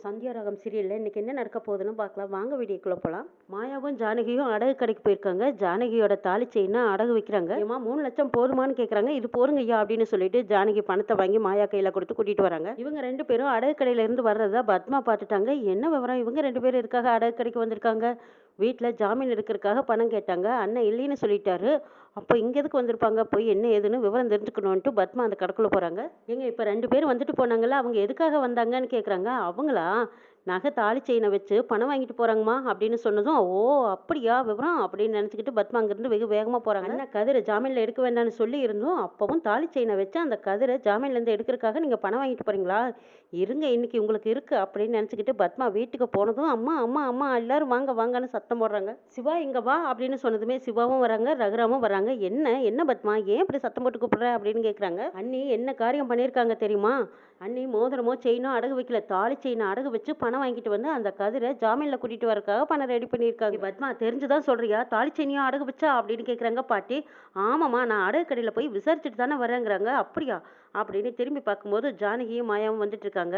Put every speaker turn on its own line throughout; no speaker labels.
சந்தியா ராகம் சீரியல்ல இன்னைக்கு என்ன நடக்க போகுதுன்னு பார்க்கலாம். வாங்க வீடியோக்குள்ள போலாம். மாயாவும் ஜானகியும் அடகு கடைக்கு போயிருக்காங்க. ஜானகியோட தாலி செயினை அடகு வைக்கிறாங்க. ஏமா 3 லட்சம் போதுமான்னு கேக்குறாங்க. இது போருங்க ஐயா அப்படின்னு சொல்லிட்டு ஜானகி பணத்தை வாங்கி மாயா கையில கொடுத்து கூட்டிட்டு வராங்க. இவங்க 2 பேரும் அடகு கடையில இருந்து வர்றதா பத்மா பார்த்துட்டாங்க. என்ன விவரம், இவங்க 2 பேரும் இருக்காக அடகு கடைக்கு வந்திருக்காங்க. வீட்டில் ஜாமீன் எடுக்கிறதுக்காக பணம் கேட்டாங்க. அண்ணன் இல்லைன்னு சொல்லிட்டாரு. அப்போ இங்கே எதுக்கு வந்திருப்பாங்க, போய் என்ன ஏதுன்னு விவரம் தெரிஞ்சுக்கணுன்ட்டு பத்மா அந்த கடைக்குள்ள போகிறாங்க. ஏங்க இப்போ 2 பேரும் வந்துட்டு போனாங்கல்ல, அவங்க எதுக்காக வந்தாங்கன்னு கேட்குறாங்க. அவங்களா நகை தாலி செயினை வச்சு பணம் வாங்கிட்டு போகிறாங்கம்மா அப்படின்னு சொன்னதும், ஓ அப்படியா விவரம் அப்படின்னு நினச்சிக்கிட்டு பத்மா அங்கேருந்து வெகு வேகமாக போகிறாங்க. அண்ணா கதிரை ஜாமீனில் எடுக்க வேண்டாம்னு சொல்லி இருந்தோம், அப்பவும் தாலி செயினை வச்சு அந்த கதிரை ஜாமீன்லேருந்து எடுக்கிறதுக்காக நீங்கள் பணம் வாங்கிட்டு போகிறீங்களா, இருங்க இன்னைக்கு உங்களுக்கு இருக்குது அப்படின்னு நினச்சிக்கிட்டு பத்மா வீட்டுக்கு போனதும், அம்மா அம்மா அம்மா எல்லாரும் வாங்க வாங்கன்னு சத்தம் போடுறாங்க. சிவா இங்கே வா அப்படின்னு சொன்னதுமே சிவாவும் வராங்க, ரகுராமும் வராங்க. என்ன என்ன பத்மா, ஏன் இப்படி சத்தம் போட்டு கூப்பிடுற அப்படின்னு கேட்குறாங்க. அண்ணி என்ன காரியம் பண்ணியிருக்காங்க தெரியுமா, அண்ணி மோதிரமோ செயினோ அடகு வைக்கல, தாலி செயினை அடகு வச்சு பணம் வாங்கிட்டு வந்து அந்த கதிரை ஜாமீனில் கூட்டிட்டு வரக்காக பணம் ரெடி பண்ணியிருக்காங்க. பத்மா தெரிஞ்சுதான் சொல்றியா, தாலி செயினையும் அடகு வச்சா அப்படின்னு கேட்குறாங்க பாட்டி. ஆமாம்மா, நான் அடகு கடையில் போய் விசாரிச்சுட்டு தானே வரேங்கிறாங்க. அப்படியா அப்படின்னு திரும்பி பார்க்கும்போது ஜானகியும் மாயாவும் வந்துட்டு இருக்காங்க.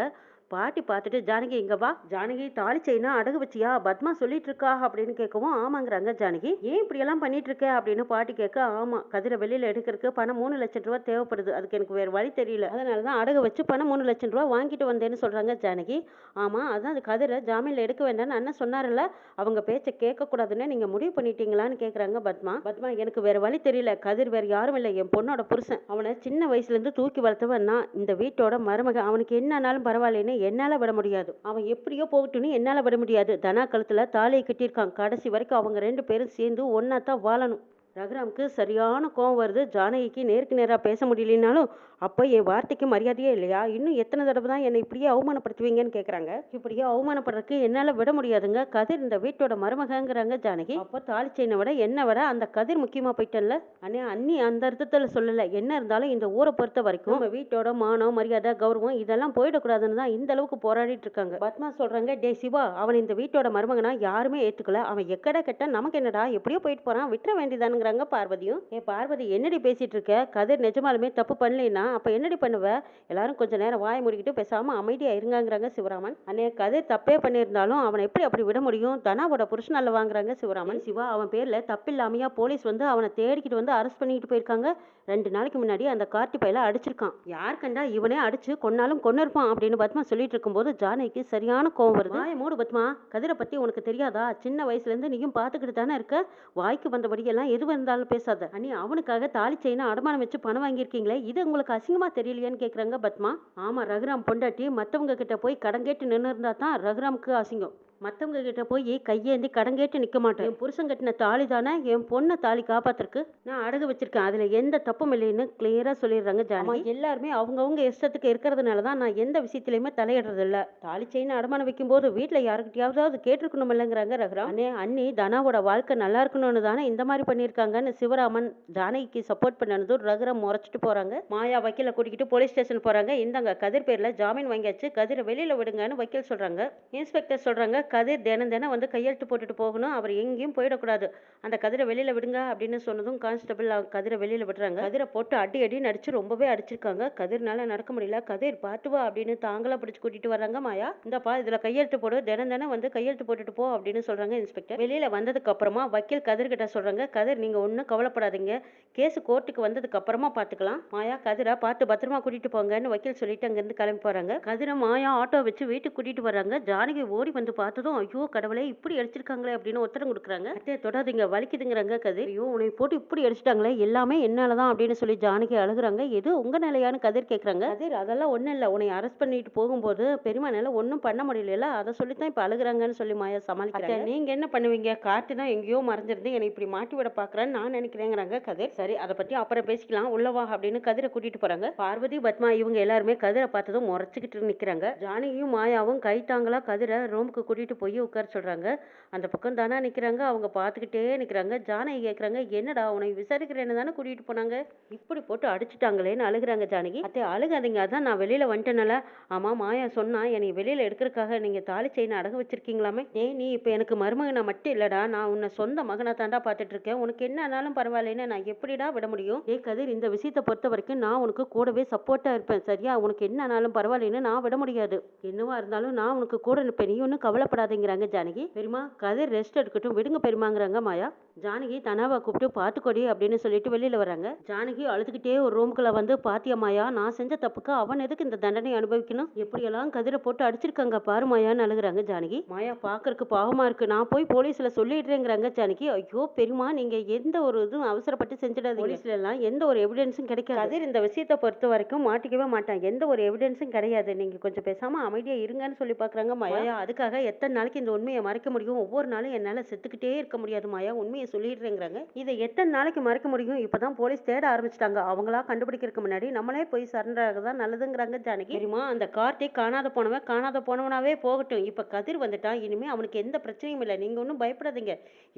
பாட்டி பார்த்துட்டு, ஜானகி இங்க வா, ஜானகி தாலி செயினா அடகு வச்சியா, பத்மா சொல்லிட்டு இருக்கா அப்படின்னு கேட்கவும் ஆமாங்கிறாங்க. ஜானகி ஏன் இப்படியெல்லாம் பண்ணிட்டு இருக்க அப்படின்னு பாட்டி கேட்க, ஆமா கதிரை வெளியில எடுக்கிறதுக்கு பணம் 3 லட்சம் ரூபாய் தேவைப்படுது, அதுக்கு எனக்கு வேறு வழி தெரியல, அதனால தான் அடகு வச்சு பணம் 3 லட்சம் ரூபாய் வாங்கிட்டு வந்தேன்னு சொல்றாங்க. ஜானகி ஆமா அதான் அது கதிரை ஜாமீன்ல எடுக்க வேண்டாம்னு அண்ணன் சொன்னார்ல, அவங்க பேச்சை கேட்கக்கூடாதுன்னு நீங்க முடிவு பண்ணிட்டீங்களான்னு கேட்குறாங்க. பத்மா எனக்கு வேற வழி தெரியல, கதிர் வேற யாரும் இல்லை, என் பொண்ணோட புருஷன், அவனை சின்ன வயசுலேருந்து தூக்கி வளர்த்தவன் நான், இந்த வீட்டோட மருமக, அவனுக்கு என்ன ஆனாலும் பரவாயில்லைன்னு என்னால விட முடியாது, அவன் எப்படியோ போகட்டும்னு என்னால விட முடியாது. தனா கழுத்துல தாலியை கட்டியிருக்கான், கடைசி வரைக்கும் அவங்க 2 பேரும் சேர்ந்து ஒன்னா தான் வாழணும். ரகுராமுக்கு சரியான கோவம் வருது. ஜானகிக்கு நேருக்கு நேராக பேச முடியலனாலும், அப்போ என் வார்த்தைக்கு மரியாதையே இல்லையா, இன்னும் எத்தனை தடவை தான் என்னை இப்படியே அவமானப்படுத்துவீங்கன்னு கேட்குறாங்க. இப்படியே அவமானப்படுறதுக்கு என்னால் விட முடியாதுங்க, கதிர் இந்த வீட்டோட மருமகங்கிறாங்க ஜானகி. அப்போ தாலி செயினை விட என்னை விட அந்த கதிர் முக்கியமாக போயிட்டல. அண்ணே அண்ணி அந்த அர்த்தத்தில் சொல்லலை, என்ன இருந்தாலும் இந்த ஊரை பொறுத்த வரைக்கும் நம்ம வீட்டோட மானம் மரியாதை கௌரவம் இதெல்லாம் போயிடக்கூடாதுன்னு தான் இந்த அளவுக்கு போராடிட்டு இருக்காங்க. பத்மா சொல்றாங்க, டே சிவா, அவன் இந்த வீட்டோட மருமகனா யாருமே ஏற்றுக்கல, அவன் எக்கட கெட்ட நமக்கு என்னடா, எப்படியோ போயிட்டு போறான், விட்டுற வேண்டியதானுங்க பார்வதியும். பார்வதி என்னடி பேசிட்டு இருக்க, கதிர் நிஜமாலுமே தப்பு பண்ணலைன்னா அப்ப என்னடி பண்ணுவ, எல்லாரும் கொஞ்ச நேரம் வாய் மூடிக்கிட்டு பேசாம அமைதியா இருங்கிறாங்க சிவராமன். அண்ணே கதிர் தப்பே பண்ணியிருந்தாலும் அவனை எப்படி அப்படி விட முடியும், தனாவோட புருஷனால வாங்குறாங்க சிவராமன். சிவா அவன் பேர்ல தப்பில்லாமையா போலீஸ் வந்து அவனை தேடிக்கிட்டு வந்து அரெஸ்ட் பண்ணிட்டு போயிருக்காங்க. 2 நாளைக்கு முன்னாடி அந்த கார்த்தி பையில அடிச்சிருக்கான், யார் கண்டா இவனே அடிச்சு கொன்னாலும் கொன்னிருப்பான் அப்படின்னு பத்மா சொல்லிட்டு இருக்கும்போது ஜானகிக்கு சரியான கோவம் வருது. வாய மூடு பத்மா, கதிரை பத்தி உனக்கு தெரியாதா, சின்ன வயசுல இருந்து நீயும் பாத்துக்கிட்டு தானே இருக்க, வாய்க்கு வந்தபடி எல்லாம் எது இருந்தாலும் பேசாத. அண்ணி அவனுக்காக தாலி செயினை அடமானம் வச்சு பணம் வாங்கியிருக்கீங்களே, இது உங்களுக்கு அசிங்கமா தெரியலையான்னு கேட்குறாங்க பத்மா. ஆமா ரகுராம் பொண்டாட்டி மற்றவங்க கிட்ட போய் கடன் கேட்டு நின்று இருந்தா தான் ரகுராமுக்கு அசிங்கம், மற்றவங்க கிட்ட போய் கையேந்தி கடன் கேட்டு நிற்க மாட்டேன். என் புருஷன் கட்டின தாலி தானே என் பொண்ணை தாலி காப்பாத்துறதுக்கு நான் அடகு வச்சிருக்கேன், அதுல எந்த தப்பும் இல்லைன்னு கிளியரா சொல்லிடுறாங்க ஜானகி. எல்லாருமே அவங்கவுங்க இஷ்டத்துக்கு இருக்கிறதுனால தான் நான் எந்த விஷயத்திலையுமே தலையிடுறது இல்லை, தாலி செயினை அடமானம் வைக்கும் போது வீட்டில் யாருக்கிட்டையாவது கேட்டிருக்கணும் இல்லைங்கிறாங்க ரகுராம். அண்ணே அண்ணி தனாவோட வாழ்க்கை நல்லா இருக்கணும்னு தானே இந்த மாதிரி பண்ணியிருக்காங்கன்னு சிவராமன் ஜானகிக்கு சப்போர்ட் பண்ணனதும் ரகுராம் முறைச்சிட்டு போறாங்க. மாயா வக்கீல கூட்டிக்கிட்டு போலீஸ் ஸ்டேஷன் போறாங்க. இந்தாங்க கதிர் பேர்ல ஜாமீன் வாங்கியாச்சு, கதிரை வெளியில விடுங்கன்னு வக்கீல் சொல்றாங்க. இன்ஸ்பெக்டர் சொல்றாங்க, கதிர் தினம் தினம் வந்து கையெழுத்து போட்டுட்டு போகணும், அவர் எங்கேயும் போயிடக்கூடாது, அந்த கதிரை வெளியில விடுங்க அப்படின்னு சொன்னதும் கான்ஸ்டபிள் கதிரை வெளியில விடுறாங்க. கதிரை போட்டு அடி அடி நடிச்சு ரொம்பவே அடிச்சிருக்காங்க. கதிர்னால நடக்க முடியல, கதிர் பாத்து வா அப்படின்னு தாங்களா பிடிச்சு கூட்டிட்டு வர்றாங்க. மாயா இந்தப்பா இதுல கையெழுத்து போடு, தினம் தினம் வந்து கையெழுத்து போட்டுட்டு போ அப்படின்னு சொல்றாங்க இன்ஸ்பெக்டர். வெளியில வந்ததுக்கு அப்புறமா வக்கீல் கதிர் கிட்ட சொல்றாங்க, கதிர் நீங்க ஒன்னும் கவலைப்படாதீங்க, கேஸ் கோர்ட்டுக்கு வந்ததுக்கு அப்புறமா பாத்துக்கலாம், மாயா கதிரை பார்த்து பத்திரமா கூட்டிட்டு போங்கன்னு வக்கீல் சொல்லிட்டு அங்கிருந்து கிளம்பி போறாங்க. கதிரை மாயா ஆட்டோ வச்சு வீட்டுக்கு கூட்டிட்டு வர்றாங்க. ஜானகி ஓடி வந்து பார்த்ததும், ஐயோ கடவுளே இப்படி அடிச்சிருக்காங்களே அப்படின்னு உத்தரம் கொடுக்குறாங்க. அத்தையை தொடாதீங்க வலிக்குதுங்கிறாங்க கதிர். ஐயோ உன்னை போட்டு இப்படி அடிச்சிட்டாங்களே, எல்லாமே என்னாலதான் அப்படின்னு சொல்லி ஜானகி அழுகுறாங்க. எது உங்க நிலையான்னு கதிர் கேட்குறாங்க. கதிர் அதெல்லாம் ஒன்றும் இல்லை, உன்னை அரெஸ்ட் பண்ணிட்டு போகும்போது பெரியமானால ஒன்றும் பண்ண முடியல, அதை சொல்லித்தான் இப்போ அழுகுறாங்கன்னு சொல்லி மாயா சமாளிக்கிறாங்க. நீங்க என்ன பண்ணுவீங்க, காட்டு தான் எங்கேயோ மறைஞ்சிருந்து என்னை இப்படி மாட்டி விட பாக்குறேன்னு நான் நினைக்கிறேங்கிறாங்க கதிர். சரி அதை பத்தி அப்புறம் பேசிக்கலாம், உள்ளவா அப்படின்னு கதிரை கூட்டிட்டு போறாங்க. பார்வதி பத்மா இவங்க எல்லாருமே கதிரை பார்த்ததும் முறைச்சிக்கிட்டு நிக்கிறாங்க. ஜானகியும் மாயாவும் கைத்தாங்களா கதிரை ரூமுக்கு கூட்டிட்டு கூட்டிட்டு போய் உட்கார சொல்றாங்க. அந்த பக்கம் தானா நிக்கிறாங்க. அவங்க பார்த்துக்கிட்டே நிக்கிறாங்க. ஜானகி கேட்குறாங்க, என்னடா உன்னை விசாரிக்கிறேன்னு தானே கூட்டிட்டு போனாங்க, இப்படி போட்டு அடிச்சுட்டாங்களேன்னு அழுகுறாங்க ஜானகி. அத்தை அழுகாதீங்க, அதான் நான் வெளியில வந்துட்டேனால. ஆமா மாயா சொன்னா என்னை வெளியில எடுக்கிறதுக்காக நீங்க தாலி செயினை அடகு வச்சிருக்கீங்களாமே. டேய் நீ இப்ப எனக்கு மருமகனா மட்டும் இல்லடா, நான் உன்னை சொந்த மகனா தாண்டா பார்த்துட்டு இருக்கேன். உனக்கு என்ன ஆனாலும் பரவாயில்லைன்னு நான் எப்படிடா விட முடியும்? ஏ கதிர், இந்த விஷயத்தை பொறுத்த வரைக்கும் நான் உனக்கு கூடவே சப்போர்ட்டா இருப்பேன் சரியா? உனக்கு என்ன ஆனாலும் பரவாயில்லைன்னு நான் விட முடியாது. என்னவா இருந்தாலும் நான் உனக்கு கூட இருப்பேன், நீ ஒன்றும் கவலைப்படாதீங்கிறாங்க ஜானகி. பெரியமா கதிர் ரெஸ்ட் எடுக்கட்டும் விடுங்க பெரியமாங்கிறாங்க மாயா. ஜானகி தனாவை கூப்பிட்டு பார்த்துக்கொடி அப்படின்னு சொல்லிட்டு வெளியில வராங்க. ஜானகி அழுதுகிட்டே ஒரு ரூமுக்குள்ள வந்து, பாத்தியா மாயா, நான் செஞ்ச தப்புக்கு அவன் எதுக்கு இந்த தண்டனை அனுபவிக்கணும்? எப்படியெல்லாம் கதிரை போட்டு அடிச்சிருக்காங்க பாரு மாயான்னு அழுகுறாங்க ஜானகி. மாயா பாக்குறதுக்கு பாவமா இருக்கு, நான் போய் போலீஸ்ல சொல்லிடுறேங்கிறாங்க ஜானகி. ஐயோ பெரியமா, நீங்க எந்த ஒரு இதுவும் அவசரப்பட்டு செஞ்சிடாதீங்க. போலீஸ்ல எல்லாம் எந்த ஒரு எவிடன்ஸும் கிடைக்காது. கதிர் இந்த விஷயத்தை பொறுத்த வரைக்கும் மாட்டிக்கவே மாட்டான், எந்த ஒரு எவிடன்ஸும் கிடையாது. நீங்க கொஞ்சம் பேசாம அமைதியா இருங்கன்னு சொல்லி பாக்குறாங்க மாயா. அதுக்காக எத்தனை நாளைக்கு இந்த உண்மையை மறைக்க முடியும்? ஒவ்வொரு நாளும் என்னால செத்துக்கிட்டே இருக்க முடியாது மாயா, உண்மையை சொல்லிடுறேங்கிறாங்க. இதை எத்தனை நாளைக்கு மறைக்க முடியும்? இப்பதான் போலீஸ் தேட ஆரம்பிச்சிட்டாங்க, அவங்களா கண்டுபிடிக்கிறதுக்கு முன்னாடி நம்மளே போய் சரண்டர் ஆகதான் நல்லதுங்கிறாங்க ஜானகி. தெரியுமா, அந்த கார்த்திக் காணாத போனவனாவே போகட்டும், இப்ப கதிர் வந்துட்டான், இனிமே அவனுக்கு எந்த பிரச்சனையும் இல்லை, நீங்க ஒன்றும் பயப்படாதீங்க,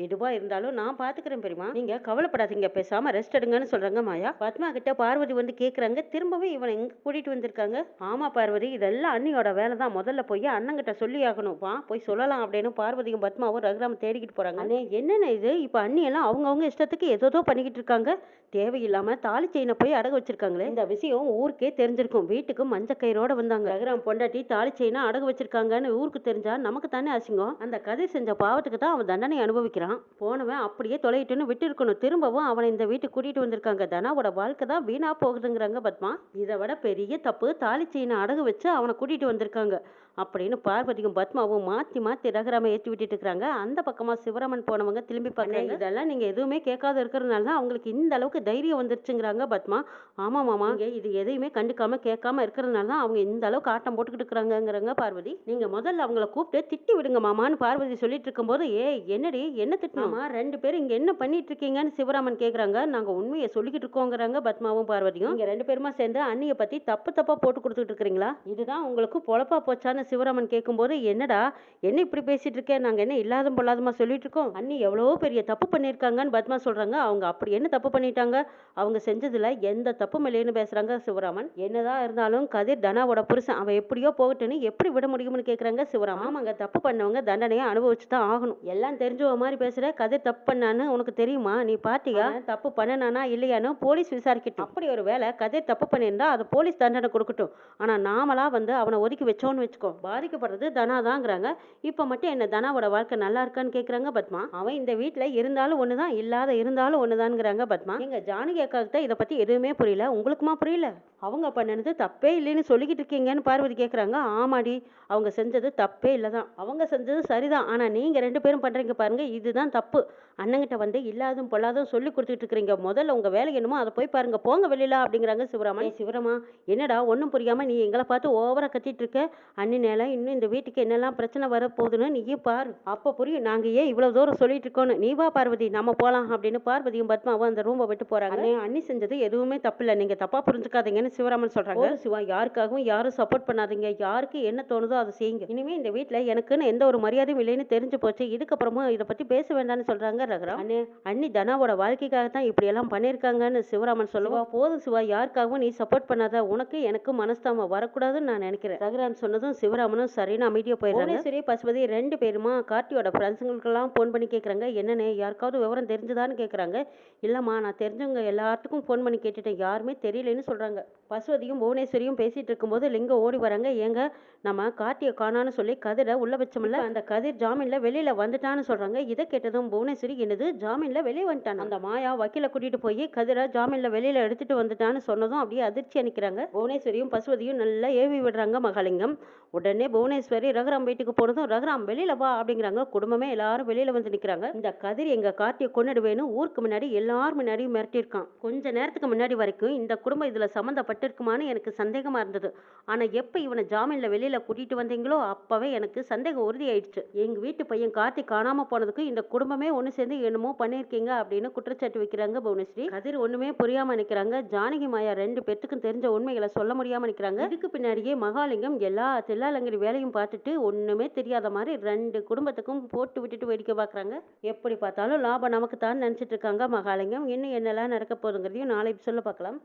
எதுவா இருந்தாலும் நான் பாத்துக்கிறேன் பெரியமா, நீங்க கவலைப்படாதீங்க, பேசாம ரெஸ்ட் எடுங்கன்னு சொல்றாங்க மாயா. பத்மா கிட்ட பார்வதி வந்து கேக்குறாங்க, திரும்பவும் இவனை எங்க கூட்டிட்டு வந்திருக்காங்க? ஆமா பார்வதி, இதெல்லாம் அண்ணியோட வேலை தான், முதல்ல போய் அண்ணங்கிட்ட சொல்லி ஆகணும், வா போய் சொல்லலாம் அப்படின்னு பார்வதியும் பத்மாவும் ரகுராம தேடிக்கிட்டு போறாங்க. அண்ணே என்னென்ன இது, இப்ப அண்ணி எல்லாம் அவங்கவுங்க இஷ்டத்துக்கு ஏதோ பண்ணிக்கிட்டு இருக்காங்க, தேவையில்லாம தாலி செயினை போய் அடகு வச்சிருக்காங்களே. இந்த விஷயம் ஊருக்கே தெரிஞ்சிருக்கும், வீட்டுக்கு மஞ்ச கயிறோட வந்தாங்க. ரகுராம் பொண்டாட்டி தாலி செயினை அடகு வச்சிருக்காங்கன்னு ஊருக்கு தெரிஞ்சா நமக்கு தானே அசிங்கம். அந்த கதிர் செஞ்ச பாவத்துக்கு தான் அவன் தண்டனை அனுபவிக்கிறான். போனவன் அப்படியே தொலையிட்டுன்னு விட்டு இருக்கணும், திரும்பவும் அவனை இந்த வீட்டுக்கு கூட்டிட்டு வந்திருக்காங்க. தனாவோட வாழ்க்கை தான் வீணா போகுதுங்கிறாங்க பத்மா. இதை விட பெரிய தப்பு தாலி செயினை அடகு வச்சு அவனை கூட்டிட்டு வந்திருக்காங்க அப்படின்னு பார்வதியும் பத்மாவும் மாத்தி மாத்தி ரகுராம ஏற்றி விட்டுட்டு இருக்காங்க. அந்த பக்கமா சிவராமன் போனவங்க திரும்பி பார்க்கறாங்க. இதெல்லாம் நீங்க எதுவுமே கேட்காத இருக்கிறதுனால தான் அவங்களுக்கு இந்த அளவுக்கு தைரியம் வந்துருச்சுங்கிறாங்க பத்மா. ஆமா மாமா, இது எதையுமே கண்டுக்காம கேட்காம இருக்கிறதுனால தான் அவங்க இந்த அளவுக்கு ஆட்டம் போட்டுக்கிட்டு இருக்கிறாங்கிறாங்க பார்வதி. நீங்க முதல்ல அவங்கள கூப்பிட்டு திட்டி விடுங்க மாமான்னு பார்வதி சொல்லிட்டு இருக்கும்போது, என்னடி என்ன திட்டினாமா, ரெண்டு பேரும் இங்க என்ன பண்ணிட்டு இருக்கீங்கன்னு சிவராமன் கேக்குறாங்க. நாங்க உண்மையை சொல்லிக்கிட்டு இருக்கோங்கிறாங்க பத்மாவும் பார்வதியும். இங்க ரெண்டு பேருமா சேர்ந்து அண்ணிய பத்தி தப்பா போட்டு கொடுத்துட்டு இருக்கீங்களா? இதுதான் உங்களுக்கு பொழப்பா போச்சான்னு சிவராமன் கேட்கும்போது, என்னடா என்ன இப்படி பேசிட்டு இருக்கேன், நாங்க என்ன இல்லாத பொல்லாதமா சொல்லிட்டு இருக்கோம், அண்ணி எவ்வளவோ பெரிய தப்பு பண்ணிருக்காங்கன்னு பத்மா சொல்றாங்க. அவங்க அப்படி என்ன தப்பு பண்ணிட்டாங்க, அவங்க செஞ்சதுல எந்த தப்பும் இல்லைன்னு பேசுறாங்க சிவராமன். என்னதான் இருந்தாலும் கதிர் தனாவோட புருஷன், அவன் எப்படியோ போகட்டுன்னு எப்படி விட முடியும்னு கேக்குறாங்க சிவராமன். ஆமாங்க, தப்பு பண்ணவங்க தண்டனையை அனுபவிச்சுதான் ஆகணும். எல்லாம் தெரிஞ்சவ மாதிரி பேசுற, கதிர் தப்பு பண்ணான்னு உனக்கு தெரியுமா, நீ பாத்தியா தப்பு பண்ணனானா இல்லையானு போலீஸ் விசாரிக்கட்டும். அப்படி ஒரு வேலை கதிர் தப்பு பண்ணியிருந்தா அது போலீஸ் தண்டனை கொடுக்கட்டும். ஆனா நாமளா வந்து அவனை ஒதுக்கி வச்சோன்னு வச்சுக்கோ, பாதிக்கப்படுறது தனாதாங்கிறாங்க. இப்ப மட்டும் என்ன தனாவோட வாழ்க்கை நல்லா இருக்கான்னு கேக்குறாங்க பத்மா. அவன் இந்த வீட்டுல இருந்தாலும் ஒண்ணுதான், இல்லாத இருந்தாலும் ஒண்ணுதான்ங்கிறாங்க பத்மா. எங்க ஜானகி அக்காவுக்கு இதை பத்தி எதுவுமே புரியல, உங்களுக்குமா புரியல? அவங்க பண்ணது தப்பே இல்லைன்னு சொல்லிக்கிட்டு இருக்கீங்கன்னு பார்வதி கேக்குறாங்க. ஆமாடி, அவங்க செஞ்சது தப்பே இல்லதான், அவங்க செஞ்சது சரிதான், ஆனா நீங்க ரெண்டு பேரும் பண்றீங்க பாருங்க, இதுதான் தப்பு. அண்ணங்கிட்ட வந்து இல்லாதும் பொல்லாதும் சொல்லி கொடுத்துட்டு இருக்கிறீங்க, முதல்ல உங்க வேலை என்னமோ அதை போய் பாருங்க, போங்க வெளியில அப்படிங்கிறாங்க சிவராமன். சிவராமா, என்னடா ஒன்னும் புரியாம நீ எங்களை பார்த்து ஓவரா கத்திட்டு இருக்க, அண்ணினால இன்னும் இந்த வீட்டுக்கு என்னெல்லாம் பிரச்சனை வரப்போகுதுன்னு நீயே பாரு, அப்ப புரியும் நாங்க ஏன் இவ்வளவு தூரம் சொல்லிட்டு இருக்கோன்னு. நீ வா பார்வதி, நம்ம போலாம் அப்படின்னு பார்வதியும் பத்மாவும் அந்த ரூமை விட்டு போறாங்க. அண்ணி செஞ்சது எதுவுமே தப்பு இல்லை, நீங்க தப்பா புரிஞ்சுக்காதீங்கன்னு சிவராமன் சொல்றாங்க. சிவா, யாருக்காகவும் யாரும் சப்போர்ட் பண்ணாதீங்க, யாருக்கு என்ன தோணுதோ அதை செய்யுங்க, இனிமே இந்த வீட்டுல எனக்குன்னு எந்த ஒரு மரியாதையும் இல்லைன்னு தெரிஞ்சு போச்சு, இதுக்கப்புறமும் இதை பத்தி பேச வேண்டாம்னு சொல்றாங்க ரகுராம். அண்ணி தனாவோட வாழ்க்கைக்காக தான் இப்படி எல்லாம் பண்ணிருக்காங்கன்னு சிவராமன் சொல்லுவா. போதும் சிவா, யாருக்காகவும் நீ சப்போர்ட் பண்ணாத, உனக்கு எனக்கு மனஸ்தாபம் வரக்கூடாதுன்னு நான் நினைக்கிறேன். ரகுராம் சொன்னதும் சிவராமனும் சரின்னு அமைதியா போயிடுறாங்க. சரி பசுபதி ரெண்டு பேருமா கார்த்தியோட ஃப்ரெண்ட்ஸுங்களுக்கெல்லாம் ஃபோன் பண்ணி கேட்குறாங்க, என்னன்னு யாருக்காவது விவரம் தெரிஞ்சுதான்னு கேட்குறாங்க. இல்லைம்மா, நான் தெரிஞ்சவங்க எல்லாத்துக்கும் ஃபோன் பண்ணி கேட்டுட்டேன், யாருமே தெரியலன்னு சொல்றாங்க. பசுபதியும் புவனேஸ்வரியும் பேசிட்டு இருக்கும்போது லிங்கம் ஓடி வராங்க. ஏங்க, நம்ம கார்த்தியை காணான்னு சொல்லி கதிரை உள்ள வச்சோம்ல, அந்த கதிர் ஜாமீன்ல வெளியில வந்துட்டான்னு சொல்றாங்க. இதை கேட்டதும் புவனேஸ்வரி, என்னது ஜாமீன்ல வெளியே வந்துட்டான், அந்த மாயா வக்கீல கூட்டிட்டு போய் கதிரை ஜாமீன்ல வெளியில எடுத்துட்டு வந்துட்டான்னு சொன்னதும் அப்படியே அதிர்ச்சி அணிக்கிறாங்க. புவனேஸ்வரியும் பசுபதியும் நல்லா ஏவி விடுறாங்க மகாலிங்கம். உடனே புவனேஸ்வரி ரகுராம் வீட்டுக்கு போனதும், ரகுராம் வெளியில வா அப்படிங்கிறாங்க. குடும்பமே எல்லாரும் வெளியில வந்து நிக்கிறாங்க. இந்த கதிர் எங்க கார்த்தியை கொன்னுடுவேன்னு ஊருக்கு முன்னாடி எல்லாரும் முன்னாடியும் மிரட்டியிருக்கான். கொஞ்ச நேரத்துக்கு முன்னாடி வரைக்கும் இந்த குடும்பம் இதுல சம்மந்தப்பட்டிருக்குமான்னு எனக்கு சந்தேகமா இருந்தது. ஆனா எப்ப இவனை ஜாமீன்ல வெளியில கூட்டிட்டு வந்தீங்களோ அப்பவே எனக்கு சந்தேகம் உறுதி ஆயிடுச்சு. எங்க வீட்டு பையன் கார்த்திக் காணாம போனதுக்கு இந்த குடும்பமே ஒண்ணு சேர்ந்து என்னமோ பண்ணிருக்கீங்க அப்படின்னு குற்றச்சாட்டு வைக்கிறாங்க புவனேஸ்வரி. கதிர் ஒண்ணுமே புரியாம நிக்கிறாங்க. ஜானகி மாயா ரெண்டு பேத்துக்கும் தெரிஞ்ச உண்மைகளை சொல்ல முடியாம நிக்கிறாங்க. இதுக்கு பின்னாடியே மகாலிங்கம் எல்லா வேளாளங்கடி வேலையும் பார்த்துட்டு ஒன்றுமே தெரியாத மாதிரி 2 குடும்பத்துக்கும் போட்டு விட்டுட்டு வேடிக்கை பார்க்குறாங்க. எப்படி பார்த்தாலும் லாபம் நமக்கு தான் நினச்சிட்டு இருக்காங்க மகாலிங்கம். இன்னும் என்னெல்லாம் நடக்க போகுதுங்கிறதையும் நாளை சொல்ல பார்க்கலாம்.